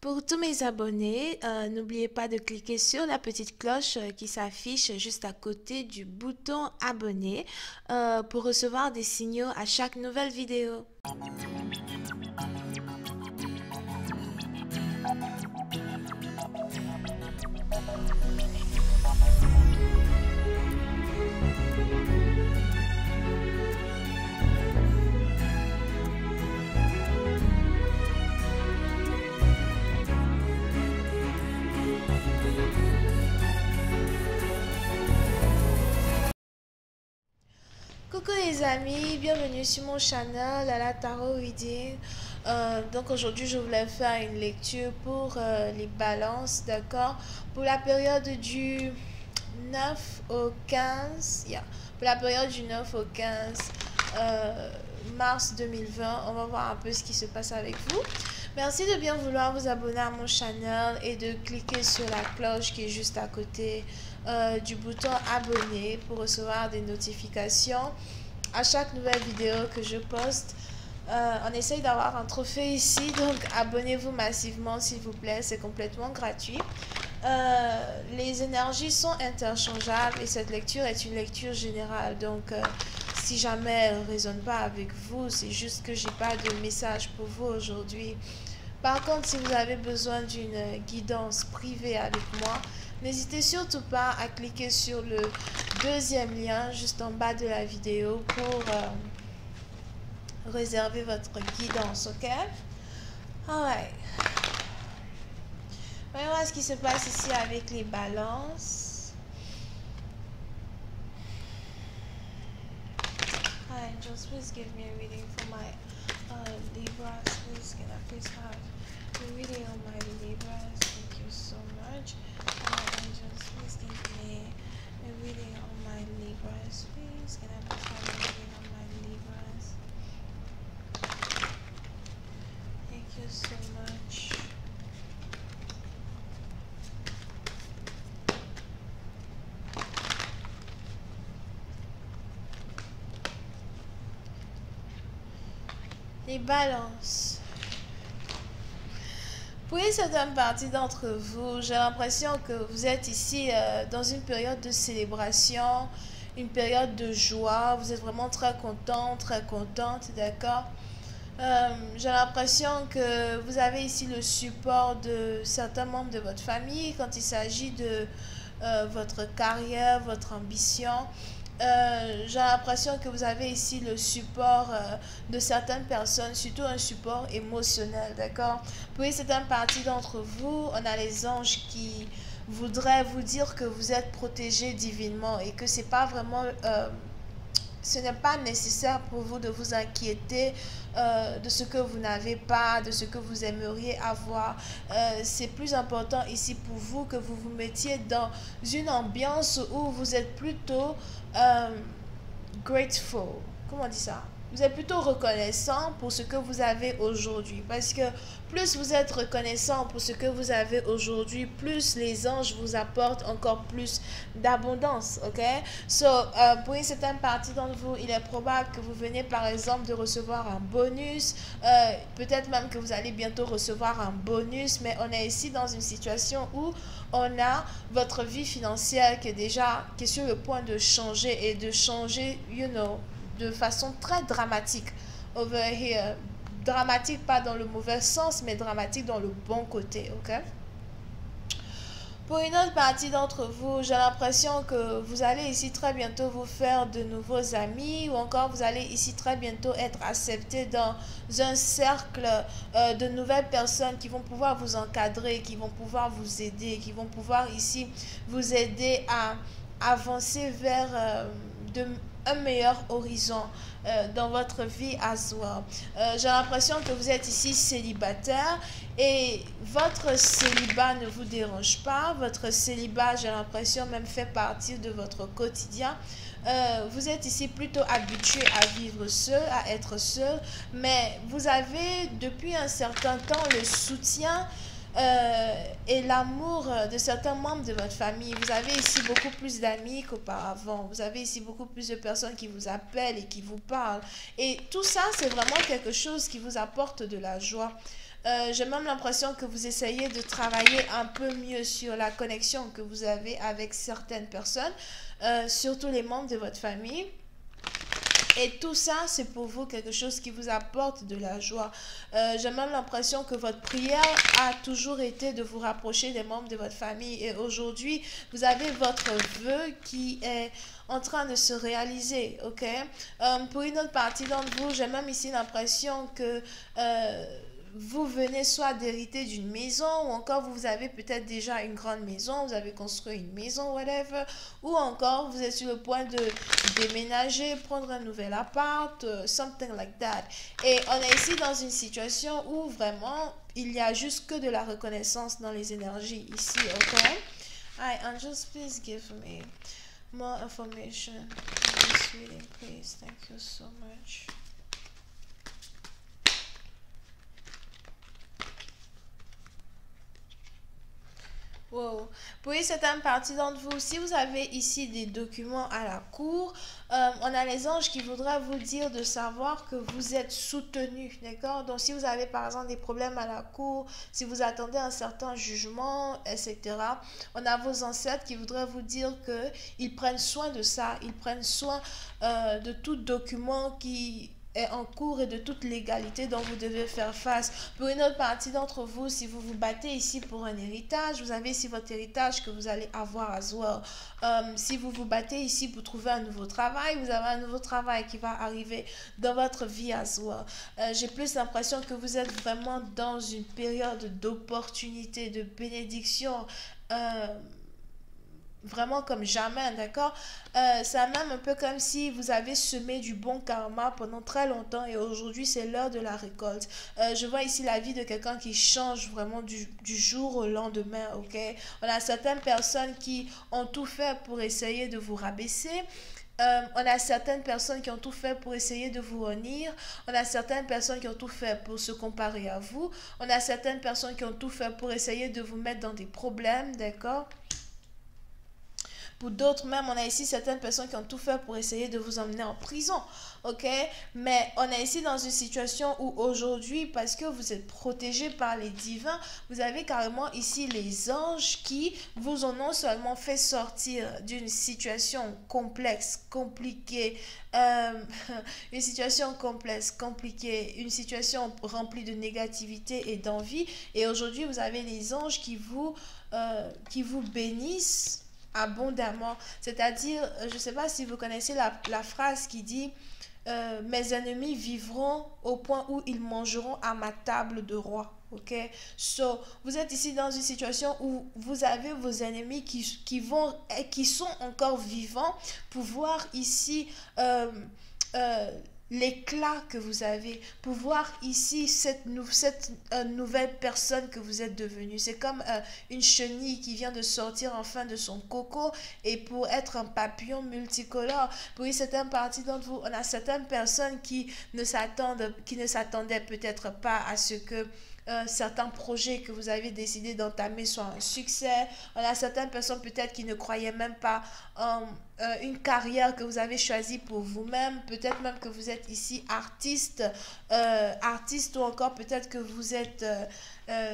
Pour tous mes abonnés, n'oubliez pas de cliquer sur la petite cloche qui s'affiche juste à côté du bouton abonner pour recevoir des signaux à chaque nouvelle vidéo. Coucou les amis, bienvenue sur mon channel à la Tarot Reading. Donc aujourd'hui je voulais faire une lecture pour les balances, d'accord? Pour la période du 9 au 15, pour la période du 9 au 15 mars 2020, on va voir un peu ce qui se passe avec vous. Merci de bien vouloir vous abonner à mon channel et de cliquer sur la cloche qui est juste à côté du bouton abonner pour recevoir des notifications à chaque nouvelle vidéo que je poste. On essaye d'avoir un trophée ici, donc abonnez-vous massivement s'il vous plaît, c'est complètement gratuit. Les énergies sont interchangeables et cette lecture est une lecture générale, donc si jamais elle ne résonne pas avec vous, c'est juste que j'ai pas de message pour vous aujourd'hui. Par contre, si vous avez besoin d'une guidance privée avec moi, n'hésitez surtout pas à cliquer sur le deuxième lien juste en bas de la vidéo pour réserver votre guidance, ok? Alright. Voyons voir ce qui se passe ici avec les balances. Hi, angels, please give me a reading for my Libras. Please, can I please have a reading on my Libras? Thank you so much. Angels, please give me a reading on my Libras. Please, can I please have a reading on my Libras? Thank you so much. Les balances. Pour une certaine partie d'entre vous, j'ai l'impression que vous êtes ici dans une période de célébration, une période de joie. Vous êtes vraiment très content, très contente, d'accord? J'ai l'impression que vous avez ici le support de certains membres de votre famille quand il s'agit de votre carrière, votre ambition. J'ai l'impression que vous avez ici le support de certaines personnes, surtout un support émotionnel, d'accord? Pour une certaine partie d'entre vous, on a les anges qui voudraient vous dire que vous êtes protégés divinement et que c'est pas vraiment... ce n'est pas nécessaire pour vous de vous inquiéter de ce que vous n'avez pas, de ce que vous aimeriez avoir. C'est plus important ici pour vous que vous vous mettiez dans une ambiance où vous êtes plutôt grateful. Comment on dit ça? Vous êtes plutôt reconnaissant pour ce que vous avez aujourd'hui. Parce que plus vous êtes reconnaissant pour ce que vous avez aujourd'hui, plus les anges vous apportent encore plus d'abondance. Ok? So, pour une certaine partie d'entre vous, il est probable que vous venez par exemple de recevoir un bonus. Peut-être même que vous allez bientôt recevoir un bonus. Mais on est ici dans une situation où on a votre vie financière qui est sur le point de changer et de changer, you know, de façon très dramatique over here. Dramatique pas dans le mauvais sens, mais dramatique dans le bon côté, ok? Pour une autre partie d'entre vous, j'ai l'impression que vous allez ici très bientôt vous faire de nouveaux amis ou encore vous allez ici très bientôt être accepté dans un cercle de nouvelles personnes qui vont pouvoir vous encadrer, qui vont pouvoir vous aider, qui vont pouvoir ici vous aider à avancer vers un meilleur horizon dans votre vie as well. J'ai l'impression que vous êtes ici célibataire et votre célibat ne vous dérange pas. Votre célibat, j'ai l'impression, même fait partie de votre quotidien. Vous êtes ici plutôt habitué à vivre seul, à être seul, mais vous avez depuis un certain temps le soutien et l'amour de certains membres de votre famille. Vous avez ici beaucoup plus d'amis qu'auparavant. Vous avez ici beaucoup plus de personnes qui vous appellent et qui vous parlent. Et tout ça, c'est vraiment quelque chose qui vous apporte de la joie. J'ai même l'impression que vous essayez de travailler un peu mieux sur la connexion que vous avez avec certaines personnes, surtout les membres de votre famille. Et tout ça, c'est pour vous quelque chose qui vous apporte de la joie. J'ai même l'impression que votre prière a toujours été de vous rapprocher des membres de votre famille. Et aujourd'hui, vous avez votre vœu qui est en train de se réaliser, ok? Pour une autre partie d'entre vous, j'ai même ici l'impression que vous venez soit d'hériter d'une maison, ou encore vous avez peut-être déjà une grande maison, vous avez construit une maison, whatever, ou encore vous êtes sur le point de déménager, prendre un nouvel appart, something like that. Et on est ici dans une situation où vraiment il y a juste que de la reconnaissance dans les énergies ici, ok? Hi, angels, please give me more information on this reading, please. Thank you so much. Wow. Pour une certaine partie d'entre vous, si vous avez ici des documents à la cour, on a les anges qui voudraient vous dire de savoir que vous êtes soutenu, d'accord? Donc, si vous avez par exemple des problèmes à la cour, si vous attendez un certain jugement, etc., on a vos ancêtres qui voudraient vous dire qu'ils prennent soin de ça, ils prennent soin de tout document qui est en cours et de toute légalité dont vous devez faire face. Pour une autre partie d'entre vous, si vous vous battez ici pour un héritage, vous avez ici votre héritage que vous allez avoir à well. Si vous vous battez ici pour trouver un nouveau travail, vous avez un nouveau travail qui va arriver dans votre vie à well. J'ai plus l'impression que vous êtes vraiment dans une période d'opportunité, de bénédiction, vraiment comme jamais, d'accord? C'est même un peu comme si vous avez semé du bon karma pendant très longtemps et aujourd'hui c'est l'heure de la récolte. Je vois ici la vie de quelqu'un qui change vraiment du jour au lendemain, ok? On a certaines personnes qui ont tout fait pour essayer de vous rabaisser. On a certaines personnes qui ont tout fait pour essayer de vous honnir. On a certaines personnes qui ont tout fait pour se comparer à vous. On a certaines personnes qui ont tout fait pour essayer de vous mettre dans des problèmes, d'accord? Pour d'autres même, on a ici certaines personnes qui ont tout fait pour essayer de vous emmener en prison, ok? Mais on est ici dans une situation où aujourd'hui, parce que vous êtes protégé par les divins, vous avez carrément ici les anges qui vous ont non seulement fait sortir d'une situation complexe, compliquée, une situation complexe, compliquée, une situation remplie de négativité et d'envie, et aujourd'hui vous avez les anges qui vous bénissent abondamment. C'est-à-dire, je ne sais pas si vous connaissez la phrase qui dit mes ennemis vivront au point où ils mangeront à ma table de roi. Ok? So, vous êtes ici dans une situation où vous avez vos ennemis qui sont encore vivants pour voir ici l'éclat que vous avez, pour voir ici cette nouvelle personne que vous êtes devenue. C'est comme une chenille qui vient de sortir enfin de son coco et pour être un papillon multicolore. Pour une certaine partie d'entre vous, on a certaines personnes qui ne s'attendaient peut-être pas à ce que certains projets que vous avez décidé d'entamer soient un succès. On a certaines personnes peut-être qui ne croyaient même pas en une carrière que vous avez choisie pour vous-même. Peut-être même que vous êtes ici artiste, artiste ou encore peut-être que vous êtes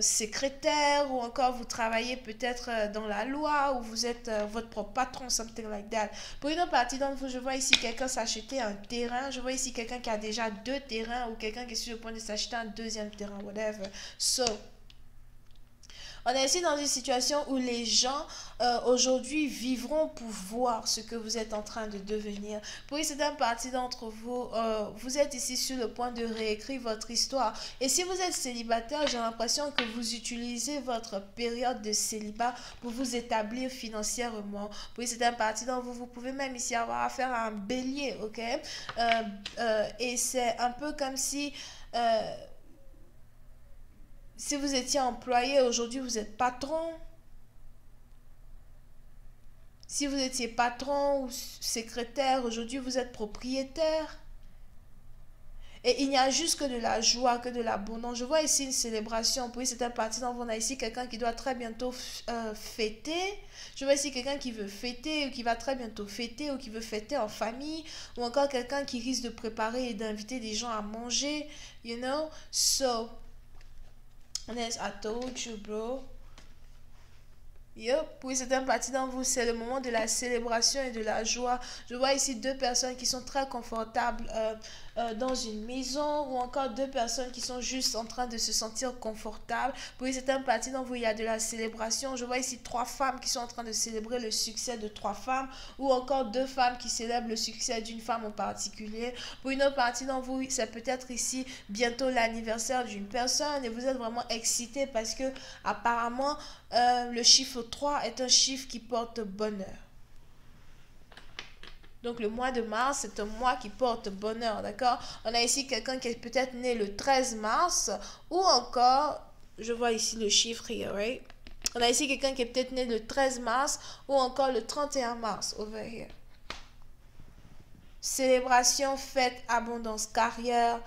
secrétaire ou encore vous travaillez peut-être dans la loi ou vous êtes votre propre patron, something like that. Pour une autre partie d'entre vous, je vois ici quelqu'un s'acheter un terrain. Je vois ici quelqu'un qui a déjà 2 terrains ou quelqu'un qui est sur le point de s'acheter un 2e terrain, whatever. So, on est ici dans une situation où les gens aujourd'hui vivront pour voir ce que vous êtes en train de devenir. Pour une certaine partie d'entre vous, vous êtes ici sur le point de réécrire votre histoire. Et si vous êtes célibataire, j'ai l'impression que vous utilisez votre période de célibat pour vous établir financièrement. Pour une certaine partie d'entre vous, vous pouvez même ici avoir affaire à un bélier, ok? Et c'est un peu comme si vous étiez employé, aujourd'hui vous êtes patron. Si vous étiez patron ou secrétaire, aujourd'hui vous êtes propriétaire. Et il n'y a juste que de la joie, que de l'abondance. Je vois ici une célébration. Puis c'est un parti dont on a ici quelqu'un qui doit très bientôt fêter. Je vois ici quelqu'un qui veut fêter ou qui va très bientôt fêter ou qui veut fêter en famille. Ou encore quelqu'un qui risque de préparer et d'inviter des gens à manger. You know? So, Honest, I told you, bro. Yup, oui, c'est un parti dans vous, c'est le moment de la célébration et de la joie. Je vois ici deux personnes qui sont très confortables dans une maison ou encore deux personnes qui sont juste en train de se sentir confortables. Oui, c'est un parti dans vous, il y a de la célébration. Je vois ici trois femmes qui sont en train de célébrer le succès de trois femmes ou encore deux femmes qui célèbrent le succès d'une femme en particulier. Pour une autre partie dans vous, c'est peut-être ici bientôt l'anniversaire d'une personne et vous êtes vraiment excité parce que apparemment le chiffre 3 est un chiffre qui porte bonheur. Donc le mois de mars, c'est un mois qui porte bonheur, d'accord? On a ici quelqu'un qui est peut-être né le 13 mars ou encore, je vois ici le chiffre here, right? On a ici quelqu'un qui est peut-être né le 13 mars ou encore le 31 mars, over here. Célébration, fête, abondance, carrière,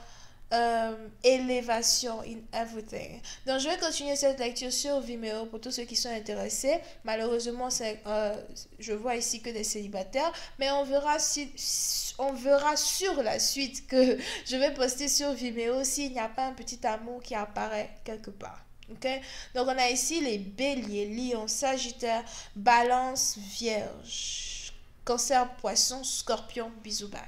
élévation in everything. Donc je vais continuer cette lecture sur Vimeo pour tous ceux qui sont intéressés. Malheureusement, je vois ici que des célibataires, mais on verra sur la suite que je vais poster sur Vimeo s'il n'y a pas un petit amour qui apparaît quelque part. Ok, donc on a ici les béliers, lion, sagittaire, balance, vierge, cancer, poisson, scorpion, bisous, bye.